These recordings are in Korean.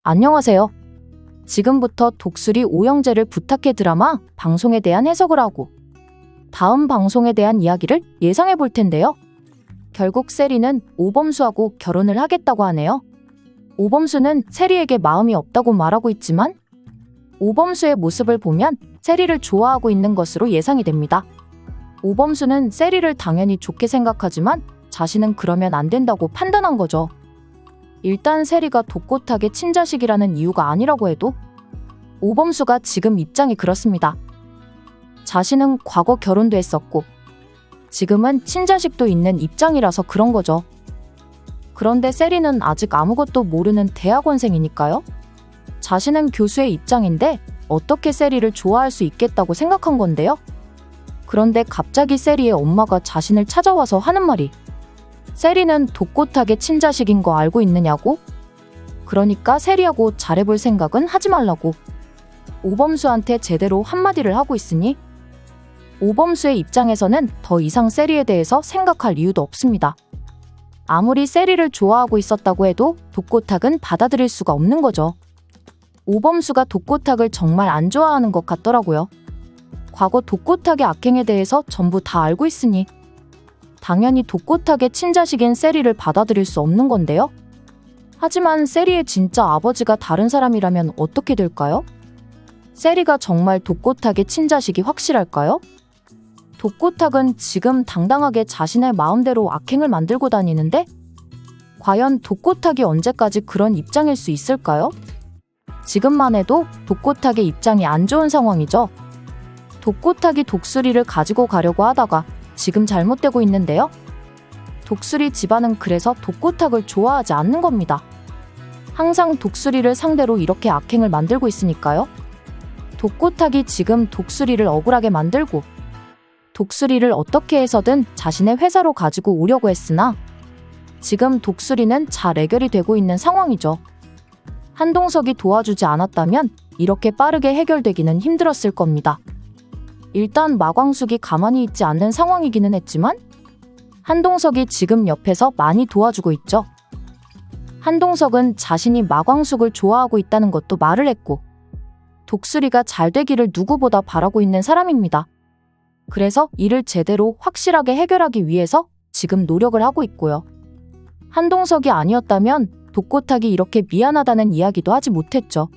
안녕하세요. 지금부터 독수리 오형제를 부탁해 드라마 방송에 대한 해석을 하고 다음 방송에 대한 이야기를 예상해 볼 텐데요. 결국 세리는 오범수하고 결혼을 하겠다고 하네요. 오범수는 세리에게 마음이 없다고 말하고 있지만 오범수의 모습을 보면 세리를 좋아하고 있는 것으로 예상이 됩니다. 오범수는 세리를 당연히 좋게 생각하지만 자신은 그러면 안 된다고 판단한 거죠. 일단 세리가 독고탁의 친자식이라는 이유가 아니라고 해도 오범수가 지금 입장이 그렇습니다. 자신은 과거 결혼도 했었고 지금은 친자식도 있는 입장이라서 그런 거죠. 그런데 세리는 아직 아무것도 모르는 대학원생이니까요. 자신은 교수의 입장인데 어떻게 세리를 좋아할 수 있겠다고 생각한 건데요. 그런데 갑자기 세리의 엄마가 자신을 찾아와서 하는 말이 세리는 독고탁의 친자식인 거 알고 있느냐고? 그러니까 세리하고 잘해볼 생각은 하지 말라고 오범수한테 제대로 한마디를 하고 있으니 오범수의 입장에서는 더 이상 세리에 대해서 생각할 이유도 없습니다. 아무리 세리를 좋아하고 있었다고 해도 독고탁은 받아들일 수가 없는 거죠. 오범수가 독고탁을 정말 안 좋아하는 것 같더라고요. 과거 독고탁의 악행에 대해서 전부 다 알고 있으니 당연히 독고탁의 친자식인 세리를 받아들일 수 없는 건데요. 하지만 세리의 진짜 아버지가 다른 사람이라면 어떻게 될까요? 세리가 정말 독고탁의 친자식이 확실할까요? 독고탁은 지금 당당하게 자신의 마음대로 악행을 만들고 다니는데 과연 독고탁이 언제까지 그런 입장일 수 있을까요? 지금만 해도 독고탁의 입장이 안 좋은 상황이죠. 독고탁이 독수리를 가지고 가려고 하다가 지금 잘못되고 있는데요. 독수리 집안은 그래서 독고탁을 좋아하지 않는 겁니다. 항상 독수리를 상대로 이렇게 악행을 만들고 있으니까요. 독고탁이 지금 독수리를 억울하게 만들고 독수리를 어떻게 해서든 자신의 회사로 가지고 오려고 했으나 지금 독수리는 잘 해결이 되고 있는 상황이죠. 한동석이 도와주지 않았다면 이렇게 빠르게 해결되기는 힘들었을 겁니다. 일단 마광숙이 가만히 있지 않는 상황이기는 했지만 한동석이 지금 옆에서 많이 도와주고 있죠. 한동석은 자신이 마광숙을 좋아하고 있다는 것도 말을 했고 독수리가 잘 되기를 누구보다 바라고 있는 사람입니다. 그래서 이를 제대로 확실하게 해결하기 위해서 지금 노력을 하고 있고요. 한동석이 아니었다면 독고탁이 이렇게 미안하다는 이야기도 하지 못했죠.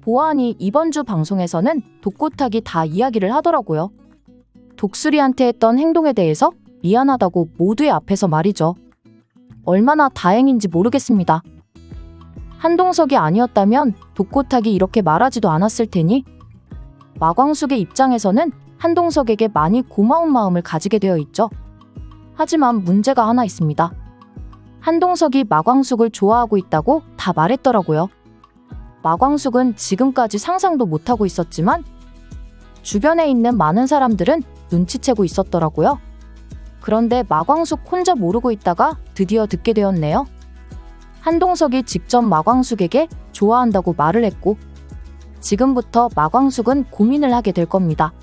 보아하니 이번 주 방송에서는 독고탁이 다 이야기를 하더라고요. 독수리한테 했던 행동에 대해서 미안하다고 모두의 앞에서 말이죠. 얼마나 다행인지 모르겠습니다. 한동석이 아니었다면 독고탁이 이렇게 말하지도 않았을 테니 마광숙의 입장에서는 한동석에게 많이 고마운 마음을 가지게 되어 있죠. 하지만 문제가 하나 있습니다. 한동석이 마광숙을 좋아하고 있다고 다 말했더라고요. 마광숙은 지금까지 상상도 못하고 있었지만 주변에 있는 많은 사람들은 눈치채고 있었더라고요. 그런데 마광숙 혼자 모르고 있다가 드디어 듣게 되었네요. 한동석이 직접 마광숙에게 좋아한다고 말을 했고 지금부터 마광숙은 고민을 하게 될 겁니다.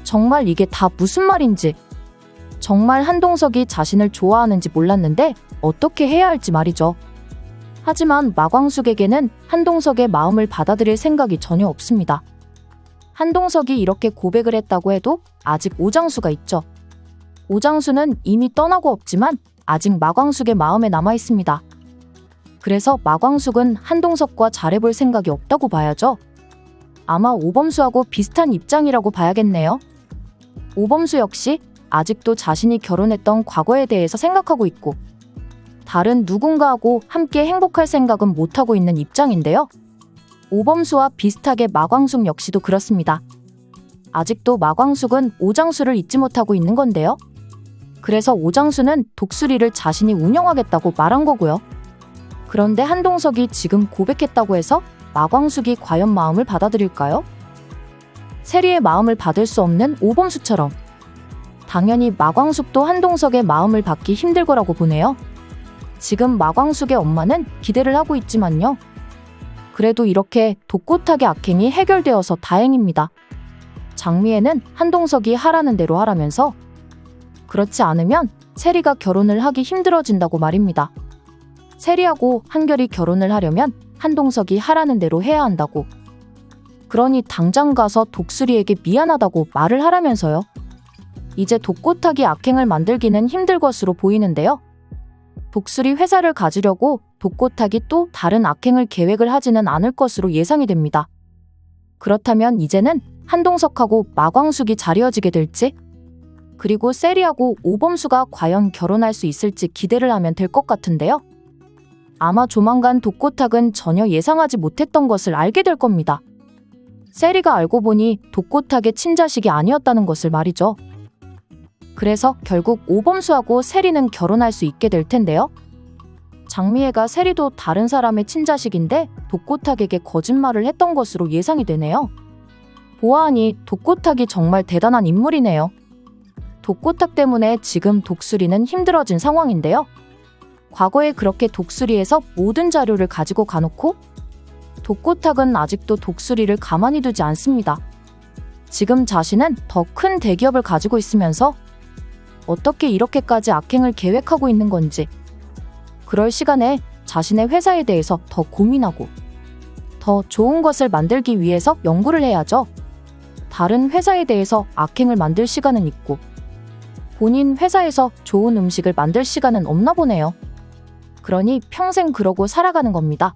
정말 이게 다 무슨 말인지, 정말 한동석이 자신을 좋아하는지 몰랐는데 어떻게 해야 할지 말이죠. 하지만 마광숙에게는 한동석의 마음을 받아들일 생각이 전혀 없습니다. 한동석이 이렇게 고백을 했다고 해도 아직 오장수가 있죠. 오장수는 이미 떠나고 없지만 아직 마광숙의 마음에 남아 있습니다. 그래서 마광숙은 한동석과 잘해볼 생각이 없다고 봐야죠. 아마 오범수하고 비슷한 입장이라고 봐야겠네요. 오범수 역시 아직도 자신이 결혼했던 과거에 대해서 생각하고 있고 다른 누군가하고 함께 행복할 생각은 못하고 있는 입장인데요. 오범수와 비슷하게 마광숙 역시도 그렇습니다. 아직도 마광숙은 오장수를 잊지 못하고 있는 건데요. 그래서 오장수는 독수리를 자신이 운영하겠다고 말한 거고요. 그런데 한동석이 지금 고백했다고 해서 마광숙이 과연 마음을 받아들일까요? 세리의 마음을 받을 수 없는 오범수처럼 당연히 마광숙도 한동석의 마음을 받기 힘들 거라고 보네요. 지금 마광숙의 엄마는 기대를 하고 있지만요. 그래도 이렇게 독고탁의 악행이 해결되어서 다행입니다. 장미애는 한동석이 하라는 대로 하라면서 그렇지 않으면 세리가 결혼을 하기 힘들어진다고 말입니다. 세리하고 한결이 결혼을 하려면 한동석이 하라는 대로 해야 한다고. 그러니 당장 가서 독수리에게 미안하다고 말을 하라면서요. 이제 독고타기 악행을 만들기는 힘들 것으로 보이는데요. 독수리 회사를 가지려고 독고타기 또 다른 악행을 계획을 하지는 않을 것으로 예상이 됩니다. 그렇다면 이제는 한동석하고 마광숙이 잘 이어지게 될지, 그리고 세리하고 오범수가 과연 결혼할 수 있을지 기대를 하면 될 것 같은데요. 아마 조만간 독고탁은 전혀 예상하지 못했던 것을 알게 될 겁니다. 세리가 알고 보니 독고탁의 친자식이 아니었다는 것을 말이죠. 그래서 결국 오범수하고 세리는 결혼할 수 있게 될 텐데요. 장미애가 세리도 다른 사람의 친자식인데 독고탁에게 거짓말을 했던 것으로 예상이 되네요. 보아하니 독고탁이 정말 대단한 인물이네요. 독고탁 때문에 지금 독수리는 힘들어진 상황인데요. 과거에 그렇게 독수리에서 모든 자료를 가지고 가놓고 독고탁은 아직도 독수리를 가만히 두지 않습니다. 지금 자신은 더 큰 대기업을 가지고 있으면서 어떻게 이렇게까지 악행을 계획하고 있는 건지, 그럴 시간에 자신의 회사에 대해서 더 고민하고 더 좋은 것을 만들기 위해서 연구를 해야죠. 다른 회사에 대해서 악행을 만들 시간은 있고 본인 회사에서 좋은 음식을 만들 시간은 없나 보네요. 그러니 평생 그러고 살아가는 겁니다.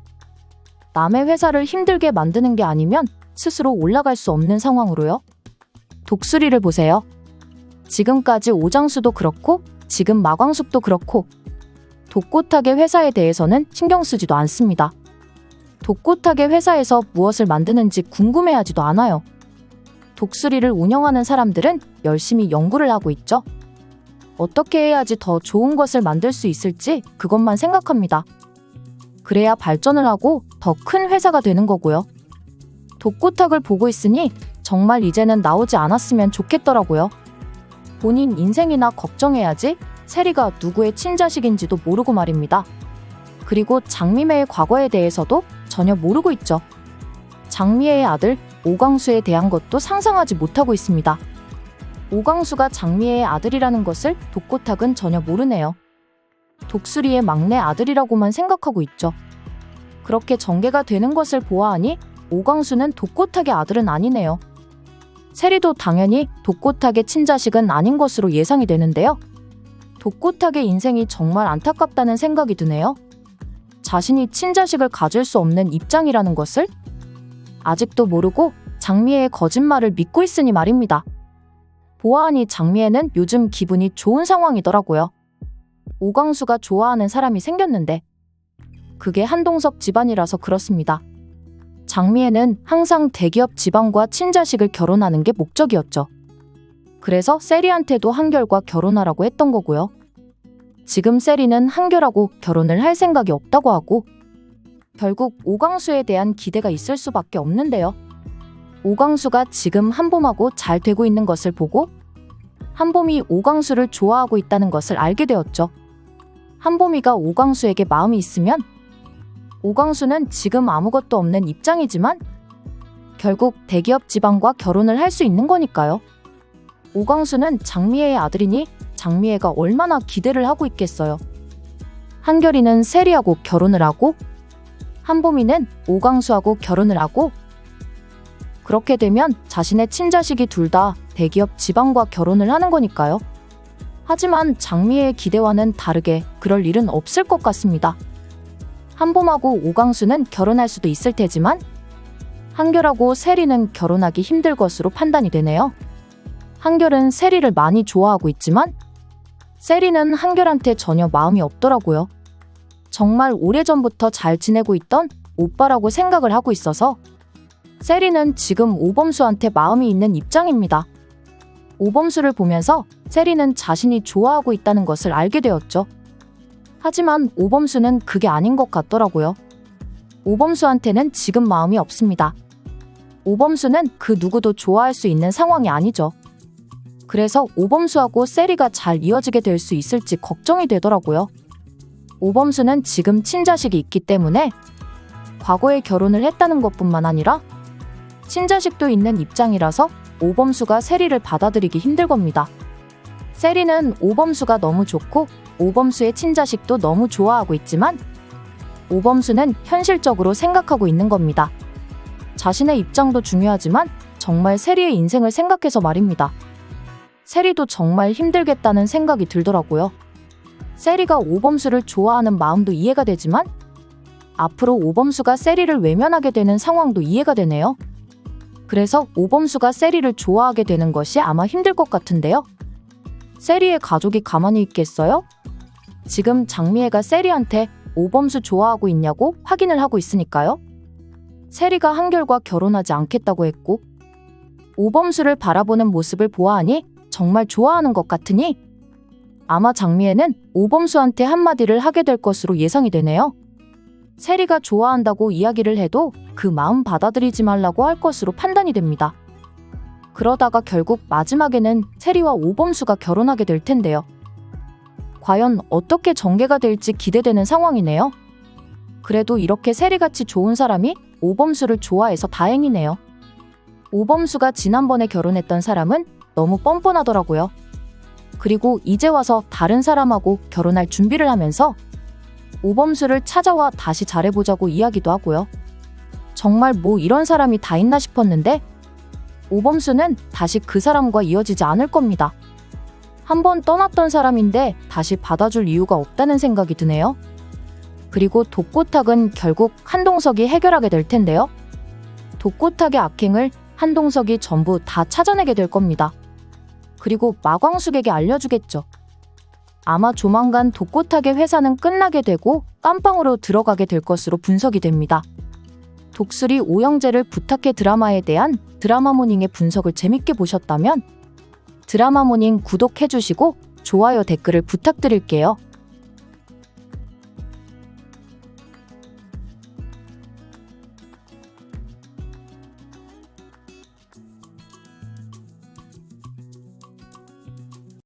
남의 회사를 힘들게 만드는 게 아니면 스스로 올라갈 수 없는 상황으로요. 독수리를 보세요. 지금까지 오장수도 그렇고 지금 마광숙도 그렇고 독고탁의 회사에 대해서는 신경 쓰지도 않습니다. 독고탁의 회사에서 무엇을 만드는지 궁금해하지도 않아요. 독수리를 운영하는 사람들은 열심히 연구를 하고 있죠. 어떻게 해야지 더 좋은 것을 만들 수 있을지 그것만 생각합니다. 그래야 발전을 하고 더 큰 회사가 되는 거고요. 독고탁을 보고 있으니 정말 이제는 나오지 않았으면 좋겠더라고요. 본인 인생이나 걱정해야지 세리가 누구의 친자식인지도 모르고 말입니다. 그리고 장미매의 과거에 대해서도 전혀 모르고 있죠. 장미애의 아들 오광수에 대한 것도 상상하지 못하고 있습니다. 오광수가 장미애의 아들이라는 것을 독고탁은 전혀 모르네요. 독수리의 막내 아들이라고만 생각하고 있죠. 그렇게 전개가 되는 것을 보아하니 오광수는 독고탁의 아들은 아니네요. 세리도 당연히 독고탁의 친자식은 아닌 것으로 예상이 되는데요. 독고탁의 인생이 정말 안타깝다는 생각이 드네요. 자신이 친자식을 가질 수 없는 입장이라는 것을 아직도 모르고 장미애의 거짓말을 믿고 있으니 말입니다. 보아하니 장미애는 요즘 기분이 좋은 상황이더라고요. 오광수가 좋아하는 사람이 생겼는데 그게 한동석 집안이라서 그렇습니다. 장미애는 항상 대기업 집안과 친자식을 결혼하는 게 목적이었죠. 그래서 세리한테도 한결과 결혼하라고 했던 거고요. 지금 세리는 한결하고 결혼을 할 생각이 없다고 하고 결국 오광수에 대한 기대가 있을 수밖에 없는데요. 오광수가 지금 한봄하고 잘 되고 있는 것을 보고 한봄이 오광수를 좋아하고 있다는 것을 알게 되었죠. 한봄이가 오광수에게 마음이 있으면 오광수는 지금 아무것도 없는 입장이지만 결국 대기업 집안과 결혼을 할 수 있는 거니까요. 오광수는 장미애의 아들이니 장미애가 얼마나 기대를 하고 있겠어요. 한결이는 세리하고 결혼을 하고 한봄이는 오광수하고 결혼을 하고 그렇게 되면 자신의 친자식이 둘 다 대기업 집안과 결혼을 하는 거니까요. 하지만 장미애의 기대와는 다르게 그럴 일은 없을 것 같습니다. 한봄하고 오광수는 결혼할 수도 있을 테지만 한결하고 세리는 결혼하기 힘들 것으로 판단이 되네요. 한결은 세리를 많이 좋아하고 있지만 세리는 한결한테 전혀 마음이 없더라고요. 정말 오래전부터 잘 지내고 있던 오빠라고 생각을 하고 있어서 세리는 지금 오범수한테 마음이 있는 입장입니다. 오범수를 보면서 세리는 자신이 좋아하고 있다는 것을 알게 되었죠. 하지만 오범수는 그게 아닌 것 같더라고요. 오범수한테는 지금 마음이 없습니다. 오범수는 그 누구도 좋아할 수 있는 상황이 아니죠. 그래서 오범수하고 세리가 잘 이어지게 될 수 있을지 걱정이 되더라고요. 오범수는 지금 친자식이 있기 때문에 과거에 결혼을 했다는 것뿐만 아니라 친자식도 있는 입장이라서 오범수가 세리를 받아들이기 힘들 겁니다. 세리는 오범수가 너무 좋고 오범수의 친자식도 너무 좋아하고 있지만 오범수는 현실적으로 생각하고 있는 겁니다. 자신의 입장도 중요하지만 정말 세리의 인생을 생각해서 말입니다. 세리도 정말 힘들겠다는 생각이 들더라고요. 세리가 오범수를 좋아하는 마음도 이해가 되지만 앞으로 오범수가 세리를 외면하게 되는 상황도 이해가 되네요. 그래서 오범수가 세리를 좋아하게 되는 것이 아마 힘들 것 같은데요. 세리의 가족이 가만히 있겠어요? 지금 장미애가 세리한테 오범수 좋아하고 있냐고 확인을 하고 있으니까요. 세리가 한결과 결혼하지 않겠다고 했고 오범수를 바라보는 모습을 보아하니 정말 좋아하는 것 같으니 아마 장미애는 오범수한테 한마디를 하게 될 것으로 예상이 되네요. 세리가 좋아한다고 이야기를 해도 그 마음 받아들이지 말라고 할 것으로 판단이 됩니다. 그러다가 결국 마지막에는 세리와 오범수가 결혼하게 될 텐데요. 과연 어떻게 전개가 될지 기대되는 상황이네요. 그래도 이렇게 세리같이 좋은 사람이 오범수를 좋아해서 다행이네요. 오범수가 지난번에 결혼했던 사람은 너무 뻔뻔하더라고요. 그리고 이제 와서 다른 사람하고 결혼할 준비를 하면서 오범수를 찾아와 다시 잘해보자고 이야기도 하고요. 정말 뭐 이런 사람이 다 있나 싶었는데 오범수는 다시 그 사람과 이어지지 않을 겁니다. 한번 떠났던 사람인데 다시 받아줄 이유가 없다는 생각이 드네요. 그리고 독고탁은 결국 한동석이 해결하게 될 텐데요. 독고탁의 악행을 한동석이 전부 다 찾아내게 될 겁니다. 그리고 마광숙에게 알려주겠죠. 아마 조만간 독고탁의 회사는 끝나게 되고 깜빵으로 들어가게 될 것으로 분석이 됩니다. 독수리 오영재를 부탁해 드라마에 대한 드라마모닝의 분석을 재밌게 보셨다면 드라마모닝 구독해주시고 좋아요 댓글을 부탁드릴게요.